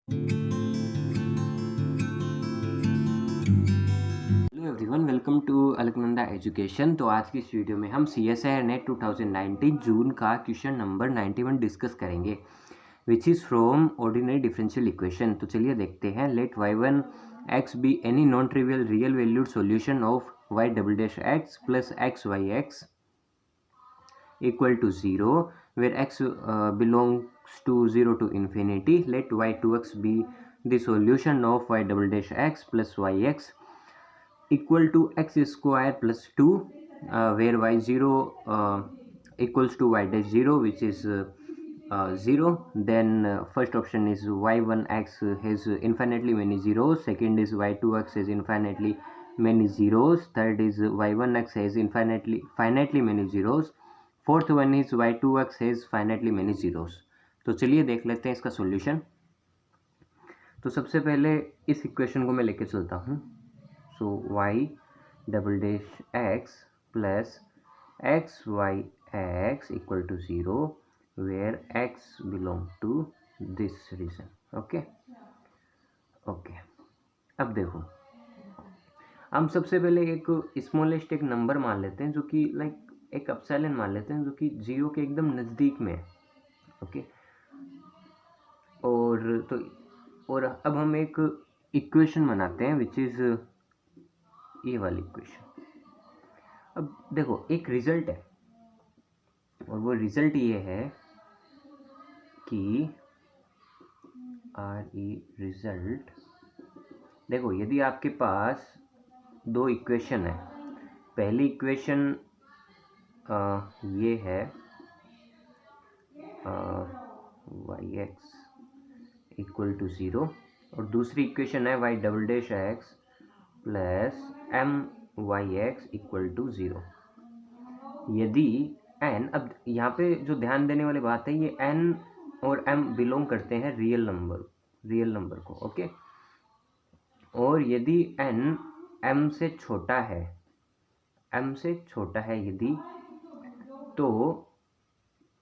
Hello everyone, welcome to Alaknanda Education. तो आज की इस वीडियो में हम CSIR नेट 2019 जून का क्वेश्चन नंबर 91 डिस्कस करेंगे, which is from ordinary differential equation. तो चलिए देखते हैं। Let y1 x be any non trivial real valued solution of y double dash x plus x y x equal to 0 where x belongs to 0 to infinity. Let y2x be the solution of y double dash x plus yx equal to x square plus 2 where y0 equals to y dash 0, which is 0. Then first option is y1x has infinitely many zeros, second is y2x has infinitely many zeros, third is y1x has finitely many zeros, fourth one is y2x has finitely many zeros. तो चलिए देख लेते हैं इसका solution. तो सबसे पहले इस इक्वेशन को मैं लेके चलता हूँ। So y double dash x plus x y x equal to 0 where x belong to this region. Okay, अब देखो, हम सबसे पहले एक स्मॉलेस्ट एक नंबर मान लेते हैं जो कि लाइक एक एप्सिलॉन मान लेते हैं जो कि 0 के एकदम नज़दीक में है। ओके, और अब हम एक इक्वेशन बनाते हैं विच इज़ ये वाली इक्वेशन। अब देखो, एक रिजल्ट है और वो रिजल्ट ये है कि रिजल्ट, देखो यदि आपके पास दो इक्वेशन है, पहली इक्वेशन ये है yx इक्वल टू 0 और दूसरी इक्वेशन है y double dash x plus my(x) equal to 0। यदि n, अब यहाँ पे जो ध्यान देने वाली बात है, ये n और m बिलोंग करते हैं रियल नंबर को। ओके, और यदि n m से छोटा है यदि, तो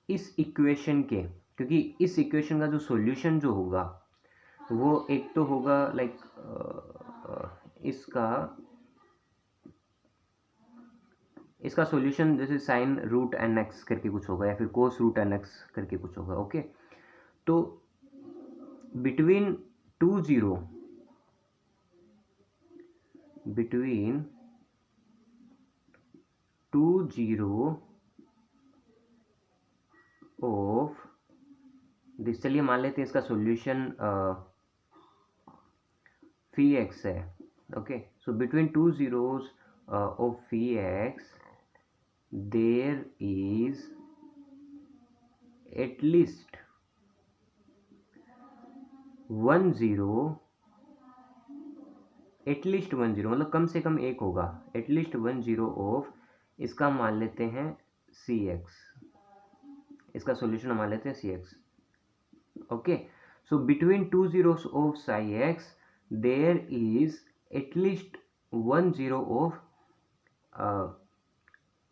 इस इक्वेशन के, क्योंकि इस इक्वेशन का जो सॉल्यूशन जो होगा वो एक तो होगा लाइक इसका सॉल्यूशन जैसे साइन रूट एन एक्स करके कुछ होगा या फिर कोस रूट एन एक्स करके कुछ होगा। ओके, तो between two zero of this, चलिए मान लेते हैं इसका सॉल्यूशन फी एक्स है। Okay, so between two zeros of fee x there is at least 1 0, मतलब कम से कम एक होगा, एटलीस्ट 1 0 ऑफ, इसका मान लेते हैं सी एक्स, इसका सॉल्यूशन मान लेते हैं C X. Okay, so between two zeros of psi X there is एटलीस्ट 1 0 ऑफ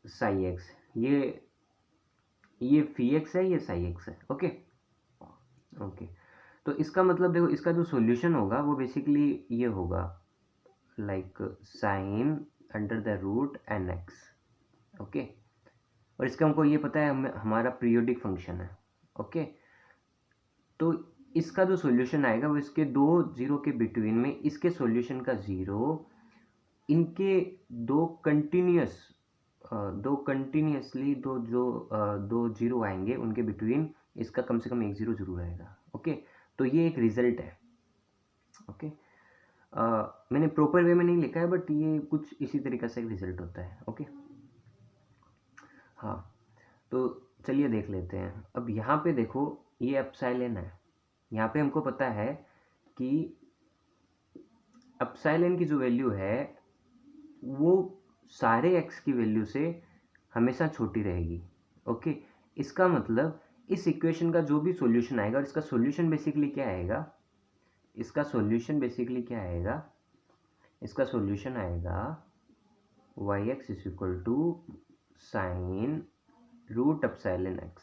साई एक्स। ये फी एक्स है, ये साई एक्स है। ओके, तो इसका मतलब देखो, इसका जो सॉल्यूशन होगा वो बेसिकली ये होगा like sine under the root n x. Okay, और इसका हमको ये पता है हमारा पीरियोडिक फंक्शन है। ओके, तो इसका जो सॉल्यूशन आएगा वो इसके दो जीरो के बिटवीन में, इसके सॉल्यूशन का जीरो, इनके दो कंटिन्यूसली दो जीरो आएंगे उनके बिटवीन, इसका कम से कम एक जीरो जरूर आएगा। ओके, तो ये एक रिजल्ट है। ओके, मैंने प्रॉपर वे में नहीं लिखा है बट ये कुछ इसी तरीके से एक रिजल्ट होता है। ओके, हाँ, तो चलिए देख लेते हैं। अब यहाँ पे देखो, ये एप्सिलॉन है, यहाँ पे हमको पता है कि एप्सिलॉन की जो वैल्यू है वो सारे x की वैल्यू से हमेशा छोटी रहेगी। ओके, इसका मतलब इस इक्वेशन का जो भी सॉल्यूशन आएगा, और इसका सॉल्यूशन बेसिकली क्या आएगा, इसका सॉल्यूशन आएगा yx is equal to sine root epsilon x,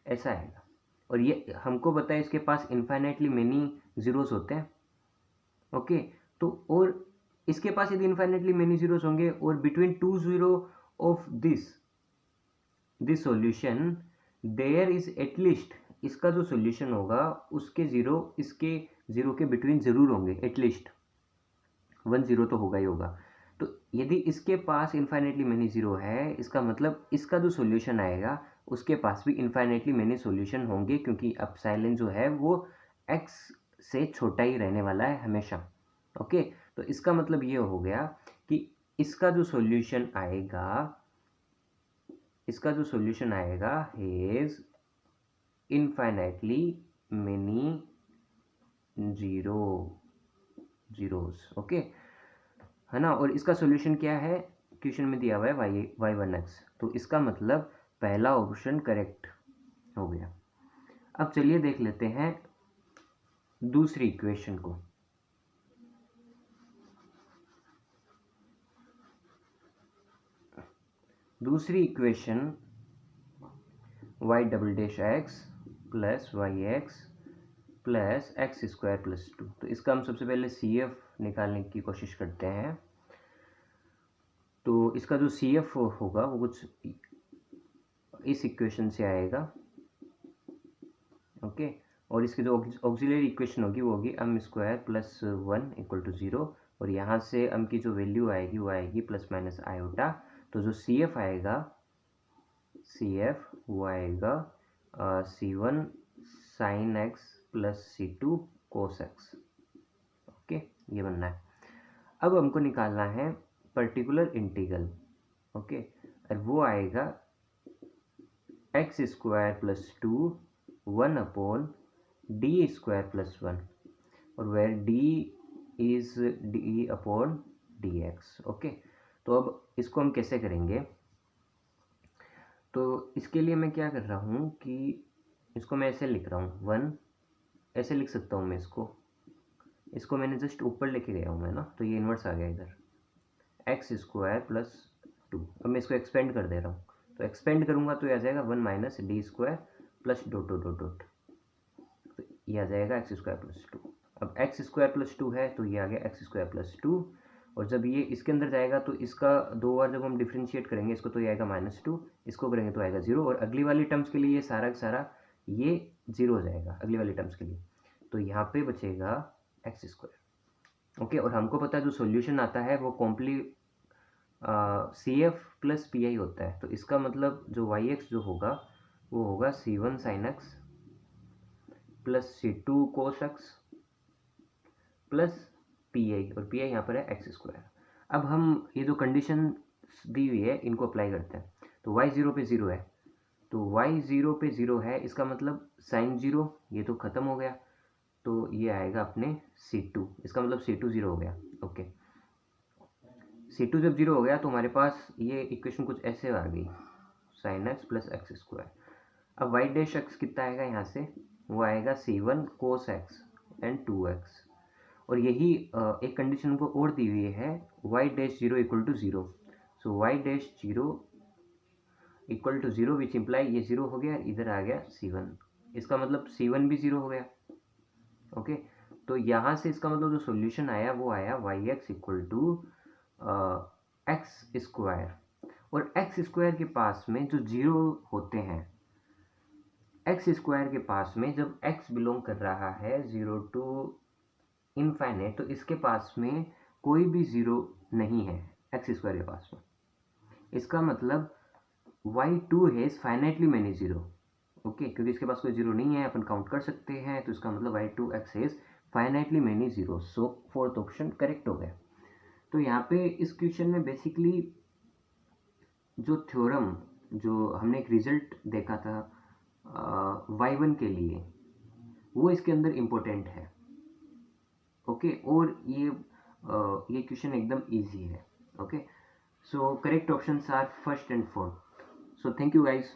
ऐसा आएगा। और ये हमको पता है इसके पास इन्फाइनाइटली मेनी ज़ीरोस होते हैं। ओके, तो और इसके पास यदि इनफाइनेटली मेनी ज़ीरोस होंगे और between two zero of this solution there is at least, इसका जो सॉल्यूशन होगा उसके ज़ीरो इसके ज़ीरो के बिटवीन ज़रूर होंगे, एटलीस्ट 1 ज़ीरो तो होगा ही होगा। तो यदि इसके पास इनफाइनेटली मेनी ज़ीरो है, इसका मतलब इसका जो सॉल्यूशन आएगा उसके पास भी इनफाइनेटली मेनी सॉल्यूशन होंगे, क्योंकि एप्सिलॉन जो है वो x से छोटा ही रहने वाला है हमेशा। ओके, तो इसका मतलब ये हो गया कि इसका जो सॉल्यूशन आएगा is infinitely many zeros. Okay, है ना। और इसका सॉल्यूशन क्या है, क्वेश्चन में दिया हुआ है y1x, तो इसका मतलब पहला ऑप्शन करेक्ट हो गया। अब चलिए देख लेते हैं दूसरी इक्वेशन को। दूसरी equation y double dash x plus y x plus x square plus 2। तो इसका हम सबसे पहले CF निकालने की कोशिश करते हैं। तो इसका जो CF होगा वो कुछ इस इक्वेशन से आएगा। ओके, और इसकी जो ऑक्सिलरी इक्वेशन होगी वो होगी m square plus 1 equal to 0, और यहाँ से m की जो वैल्यू आएगी वो आएगी प्लस माइनस आयोटा। तो जो CF आएगा वो आएगा C1 sine x plus C2 cos x. Okay, ये बनना है। अब हमको निकालना है पर्टिकुलर इंटीग्रल। ओके, और वो आएगा x square plus 2 1 upon D square plus 1, और where D is D upon D x. Okay, तो अब इसको हम कैसे करेंगे, तो इसके लिए मैं क्या कर रहा हूँ कि इसको मैं ऐसे लिख रहा हूँ 1, ऐसे लिख सकता हूँ मैं इसको मैंने जस्ट ऊपर लेके गया हूँ मैं ना, तो ये इन्वर्स आ गया इधर एक्स स्क्वायर प्लस 2। अब मैं इसको एक्सपेंड कर दे रहा हूँ, तो एक्सपेंड करूँगा तो ये आ जाएगा 1 minus D square plus dot dot dot dot, तो ये आ जाएगा एक्स स्क्वायर प्लस 2। अब एक्स स्क्वायर प्लस 2 है तो ये आ गया एक्स स्क्वायर प्लस 2, और जब ये इसके अंदर जाएगा तो इसका दो बार जब हम डिफ्रेंशिएट करेंगे इसको तो ये आएगा -2, इसको करेंगे तो आएगा 0, और अगली वाली टर्म्स के लिए ये सारा का सारा ये 0 हो जाएगा अगली वाली टर्म्स के लिए, तो यहाँ पे बचेगा एक्स स्क्वायर। ओके, और हमको पता है जो सॉल्यूशन आता है वो CF प्लस PI होता है, तो इसका मतलब जो YX जो होगा वो होगा C1 sine x plus C2 cos x plus PI, और PI यहाँ पर है एक्स स्क्वायर। अब हम ये जो कंडीशन दी हुई है इनको अप्लाई करते हैं। तो y 0 पे 0 है, तो y 0 पे 0 है, इसका मतलब साइन 0 ये तो ख़त्म हो गया, तो ये आएगा अपने C2, इसका मतलब C2 0 हो गया। ओके, C2 जब 0 हो गया तो हमारे पास ये इक्वेशन कुछ ऐसे आ गई, sine x plus x square. अब y डैश एक्स कितना आएगा यहाँ से, वो आएगा C1 cos x and 2x, और यही एक कंडीशन को और दी हुई है y dash 0 equal to 0। So y dash 0 equal to 0 which imply ये 0 हो गया, इधर आ गया C1, इसका मतलब C1 भी 0 हो गया। ओके, तो यहाँ से इसका मतलब जो सॉल्यूशन आया वो आया yx equal to x square, और एक्स स्क्वायर के पास में जो 0 होते हैं, एक्स स्क्वायर के पास में जब x बिलोंग कर रहा है 0 टू इनफाइनाइट, तो इसके पास में कोई भी 0 नहीं है एक्स स्क्वायर के पास में, इसका मतलब y2 है फाइनाइटली मैनी 0। ओके, क्योंकि इसके पास कोई 0 नहीं है, अपन काउंट कर सकते हैं, तो इसका मतलब y2x is finitely many 0, so fourth option correct हो गया। तो यहाँ पे इस क्वेश्चन में बेसिकली जो थ्योरम जो हमने एक रिजल्ट देखा था y1 के लिए वो इसके अंदर इम्पोर्टेंट है। ओके, और ये क्वेश्चन एकदम इजी है। Okay, so correct options are first and fourth. So thank you guys.